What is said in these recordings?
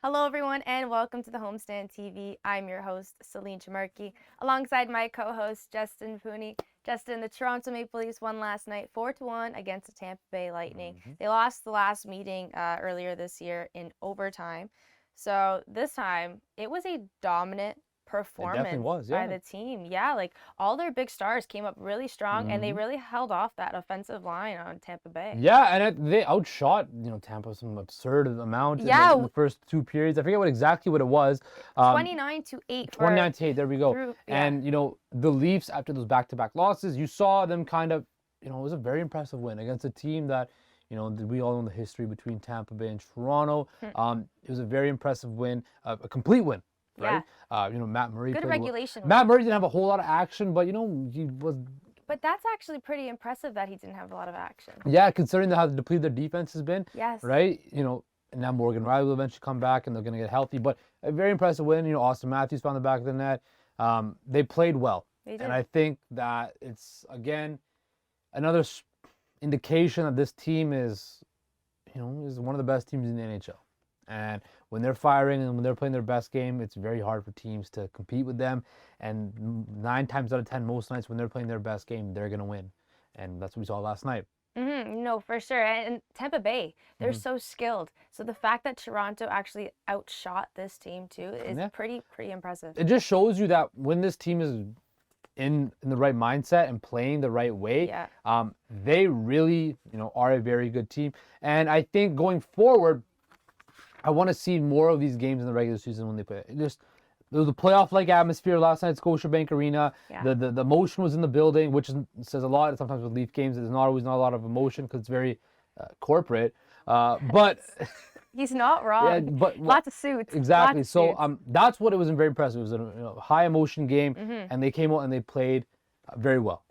Hello, everyone, and welcome to the Homestand TV. I'm your host, Celine Chamarki, alongside my co-host, Justin Pooney. Justin, the Toronto Maple Leafs won last night 4-1 against the Tampa Bay Lightning. They lost the last meeting earlier this year in overtime. So this time, it was a dominant It definitely performance was, by yeah. the team. Yeah, like all their big stars came up really strong, and they really held off that offensive line on Tampa Bay. Yeah, and they outshot, Tampa some absurd amount in Yeah, the first two periods. I forget exactly what it was. 29-8 for 29-8, there we go. through. Yeah. And, the Leafs, after those back-to-back losses, you saw them kind of, it was a very impressive win against a team that, we all know the history between Tampa Bay and Toronto. It was a very impressive win, a complete win, right? Matt Murray Good played regulation. Matt Murray didn't have a whole lot of action, but, he was. But that's actually pretty impressive that he didn't have a lot of action. Yeah, considering how depleted their defense has been. Yes. Right? And now Morgan Riley will eventually come back and they're going to get healthy. But a very impressive win. Austin Matthews found the back of the net. They played well. They did. And I think that it's, again, another indication that this team is one of the best teams in the NHL. And when they're firing and when they're playing their best game, it's very hard for teams to compete with them. And 9 times out of 10, most nights when they're playing their best game, they're going to win. And that's what we saw last night. No, for sure. And Tampa Bay, they're so skilled. So the fact that Toronto actually outshot this team too is pretty impressive. It just shows you that when this team is in the right mindset and playing the right way, they really, are a very good team. And I think going forward, I want to see more of these games in the regular season when they play. There was a playoff-like atmosphere last night at Scotiabank Arena. Yeah. The emotion was in the building, which says a lot. Sometimes with Leaf games, there's not a lot of emotion because it's very corporate. But he's not wrong. Yeah, but lots of suits. Exactly. Lots of so suits. that's what it was very impressive. It was a high emotion game, and they came out and they played very well.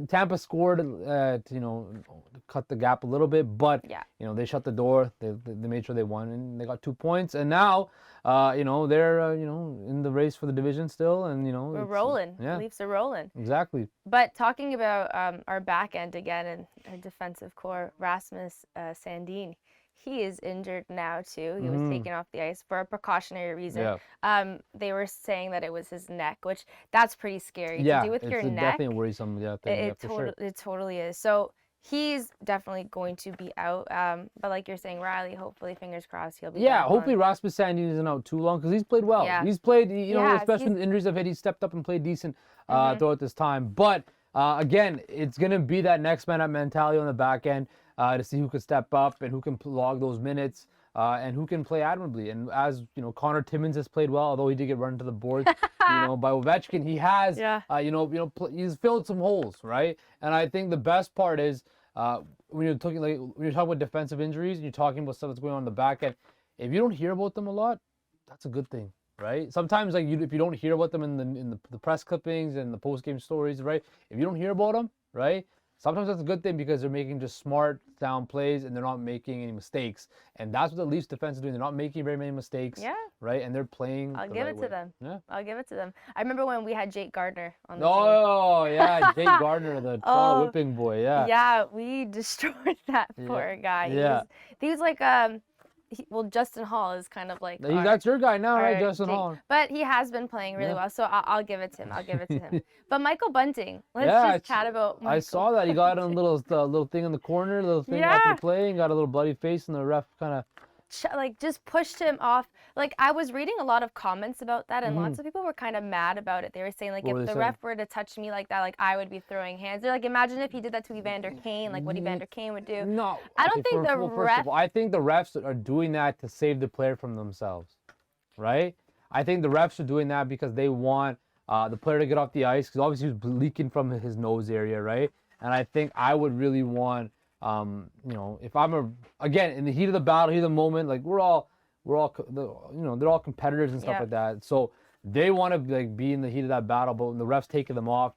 Tampa scored to cut the gap a little bit, but they shut the door. They made sure they won and they got 2 points. And now they're in the race for the division still, and we're rolling. Yeah. Leafs are rolling. Exactly. But talking about our back end again and our defensive core, Rasmus Sandin. He is injured now too. He was taken off the ice for a precautionary reason. Yeah. They were saying that it was his neck, which that's pretty scary to do with your neck. Definitely a worrisome thing. It totally is. So he's definitely going to be out. But like you're saying, Riley, hopefully, fingers crossed, he'll be. Yeah, hopefully Rasmus Sandin isn't out too long because he's played well. Yeah. He's played, especially when the injuries have hit, he's stepped up and played decent throughout this time. But again, it's gonna be that next man up mentality on the back end. To see who can step up and who can log those minutes and who can play admirably. And as Connor Timmins has played well, although he did get run to the board, by Ovechkin, he has, he's filled some holes, right? And I think the best part is when you're talking about defensive injuries and you're talking about stuff that's going on in the back end, if you don't hear about them a lot, that's a good thing. Right. Sometimes, if you don't hear about them in the press clippings and the post game stories, right? If you don't hear about them, right? Sometimes that's a good thing because they're making just smart, sound plays and they're not making any mistakes. And that's what the Leafs defense is doing. They're not making very many mistakes. Yeah. Right? And they're playing. I'll give it to them. Yeah. I'll give it to them. I remember when we had Jake Gardner on the team. Oh, yeah. Jake Gardner, the Toronto whipping boy. Yeah. Yeah. We destroyed that poor guy. Yeah. He was like, Justin Hall is kind of like that's your guy now, right, Justin Hall? But he has been playing really well, so I'll give it to him. But Michael Bunting, let's just chat about Michael. I saw that. He got a little thing in the corner, little thing after playing, got a little bloody face, and the ref kind of just pushed him off. I was reading a lot of comments about that, and lots of people were kind of mad about it. They were saying if the ref were to touch me like that, I would be throwing hands. They're imagine if he did that to Evander Kane, what Evander Kane would do. No, I don't think the ref. First of all, I think the refs are doing that to save the player from themselves, right? I think the refs are doing that because they want the player to get off the ice because obviously he was leaking from his nose area, right? And I think I would really want. If I'm again in the heat of the battle, heat of the moment, we're all, they're all competitors and stuff like that. So they want to be in the heat of that battle, but when the refs taking them off,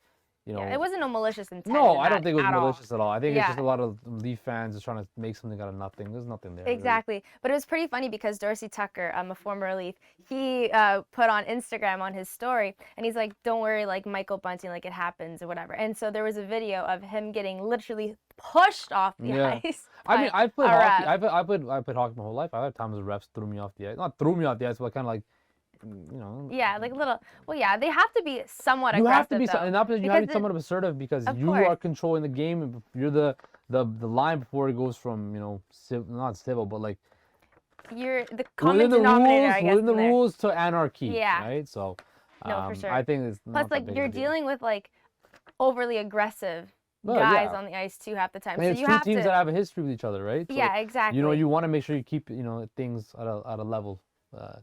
you know. Yeah, it wasn't no malicious intent. No, in I don't that think it was at all. malicious at all. I think it's Yeah. just a lot of Leaf fans just trying to make something out of nothing. There's nothing there. Really. Exactly. But it was pretty funny because Dorsey Tucker, a former Leaf, he put on Instagram on his story, and he's like, "Don't worry, like Michael Bunting, like it happens or whatever." And so there was a video of him getting literally pushed off the ice. I mean, I've played a hockey. ref. I played hockey my whole life. I've had times the refs threw me off the ice. Not threw me off the ice, but kind of like, you know. Yeah, like a little. Well, yeah, they have to be somewhat You aggressive. have to be, though, and not because you have to be somewhat assertive because Of you course. are controlling the game. And you're the line before it goes from, you know, not civil, but like You're the common denominator, I guess. within the in there. rules to anarchy. Yeah. Right. So, No, for sure. I think it's Plus, not that like big you're of a deal. dealing with like overly aggressive Well, guys yeah. on the ice too half the time. And So it's you two have teams to. that have a history with each other, right? So, Yeah, exactly. you know, you want to make sure you keep, you know, things at a level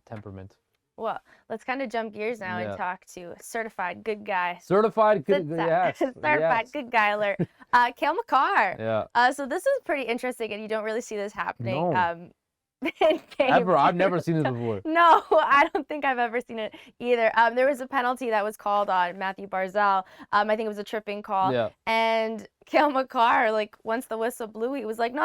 temperament. Well, let's kind of jump gears now Yeah. and talk to certified good guy. Certified good, yes. Certified Yes. good guy alert. Cale Makar. Yeah. So this is pretty interesting, and you don't really see this happening. No. In games. Ever. I've never seen this before. No, I don't think I've ever seen it either. There was a penalty that was called on Matthew Barzal. I think it was a tripping call. Yeah. And Cale Makar, like, once the whistle blew, he was like, no,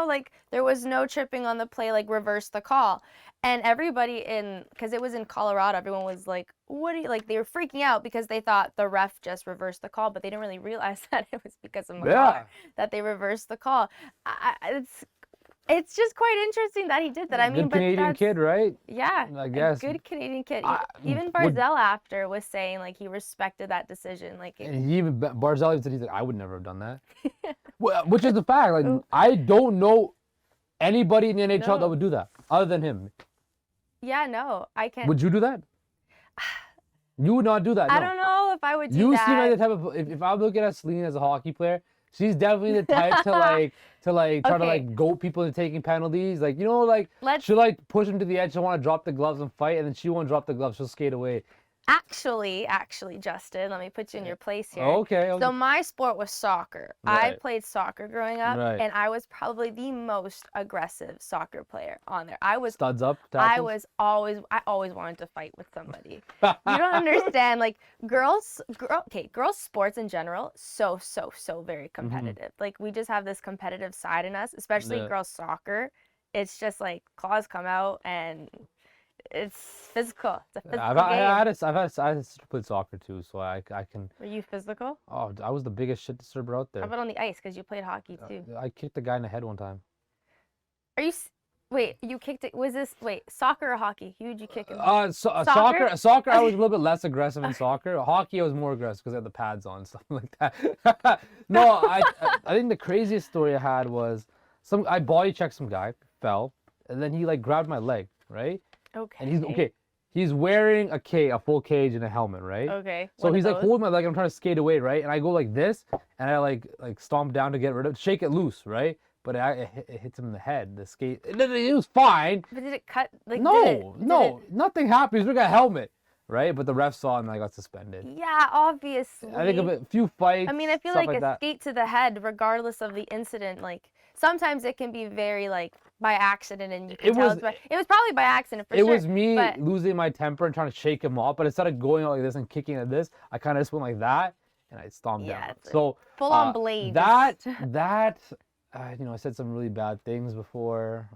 like, there was no tripping on the play, like, reverse the call. And everybody because it was in Colorado, everyone was like, what are you, like, they were freaking out because they thought the ref just reversed the call, but they didn't really realize that it was because of Makar that they reversed the call. It's just quite interesting that he did that. I mean, Good but Canadian kid, right? Yeah, I guess. a good Canadian kid. I- Even would- Barzal after was saying like he respected that decision. Like, And he even Barzal even said he's like, I would never have done that. Well, which is the fact. Like, I don't know anybody in the NHL that No. would do that other than him. yeah, no, I can't. Would you do that? You would not do that. I no. don't know if I would do You that. seem like the type of if I'm looking at Celine as a hockey player, she's definitely the type to try to Okay. like goat people into taking penalties. Like, you know, like she'll like push him to the edge. She'll want to drop the gloves and fight, and then she won't drop the gloves. She'll skate away. Actually, Justin, let me put you in your place here. Okay. So my sport was soccer. I Right. played soccer growing up, Right. and I was probably the most aggressive soccer player on there. I was Studs up. I tackles? always wanted to fight with somebody. You don't understand, like girls sports in general, so very competitive. Like we just have this competitive side in us, especially Yeah. girls soccer. It's just like claws come out and it's physical. It's a physical game. I played soccer too, so I can. Were you physical? Oh, I was the biggest shit disturber out there. How about on the ice? Because you played hockey too. I kicked the guy in the head one time. Are you? Wait, you kicked it. Was this soccer or hockey? Who did you kick? Soccer. I was a little bit less aggressive in soccer. Hockey, I was more aggressive because I had the pads on and stuff like that. No, I think the craziest story I had was I body checked some guy, fell, and then he like grabbed my leg, right? Okay. And he's wearing a full cage and a helmet, right? Okay. So one of he's like those. holding my leg. I'm trying to skate away, right? And I go like this, and I like stomp down to get rid of it, shake it loose, right? But it hits him in the head. The skate. It was fine. But did it cut? Like, No, nothing happened. He's wearing a helmet, right? But the ref saw him and I got suspended. Yeah, obviously. I think of a few fights. I mean, I feel stuff like a that. skate to the head, regardless of the incident, like sometimes it can be very like by accident, and you can tell it was probably by accident for It sure. was me but losing my temper and trying to shake him off, but instead of going out like this and kicking like this, I kind of just went like that and I stomped Yeah, down. it's So full on blade. That you know, I said some really bad things before.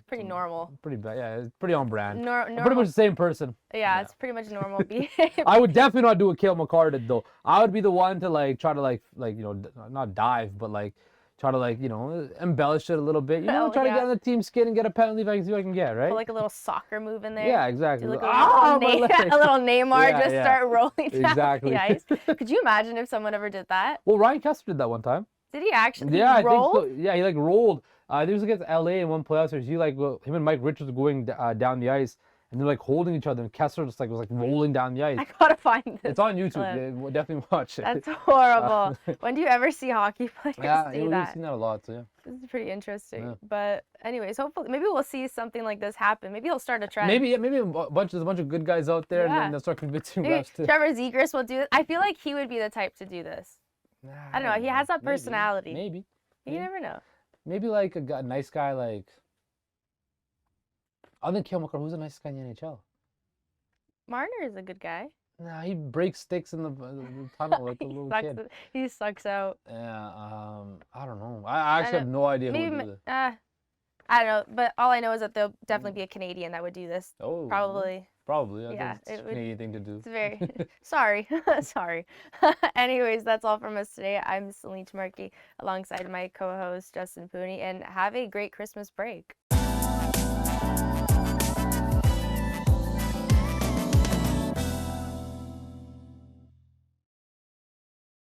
pretty normal. Pretty bad. Yeah, it's pretty on brand. Normal. I'm pretty much the same person. Yeah, it's pretty much normal behavior. I would definitely not do what Cale Makar did though. I would be the one to like try to like you know not dive, but like try to like you know embellish it a little bit. You know, try to get on the team skin and get a penalty if I can see what I can get, right? Put like a little soccer move in there. Yeah, exactly. Do like Ah, a my little, leg. a little Neymar Yeah, just yeah. start rolling down Exactly. the ice. Could you imagine if someone ever did that? Well, Ryan Kessler did that one time. Did he actually Yeah, roll? I think so. Yeah, he like rolled. He was against LA in one playoff series. He like him and Mike Richards were going down the ice, and they're like holding each other. And Kessler just like was like rolling down the ice. I gotta find this. It's on YouTube. clip. Yeah, we'll definitely watch it. That's horrible. When do you ever see hockey players Yeah, do we've that? seen that a lot. So yeah. This is pretty interesting. Yeah. But anyways, hopefully, maybe we'll see something like this happen. Maybe he'll start a trend. Maybe there's a bunch of good guys out there, and Yeah. then they'll start convincing Maybe refs to. Trevor Zegras will do it. I feel like he would be the type to do this. Nah, I don't know. He has that maybe, personality. Maybe. You never know. Maybe like a nice guy like. Other than Cale Makar, who's the nicest guy in the NHL? Marner is a good guy. Nah, he breaks sticks in the tunnel like a little kid. He sucks out. Yeah, I don't know. I actually have no idea who would do this. I don't know, but all I know is that there'll definitely be a Canadian that would do this. Oh, Probably. probably. I Yeah, guess it's it a would. Canadian thing to do. It's very sorry, sorry. Anyways, that's all from us today. I'm Celine Tamarki alongside my co-host Justin Pooney, and have a great Christmas break.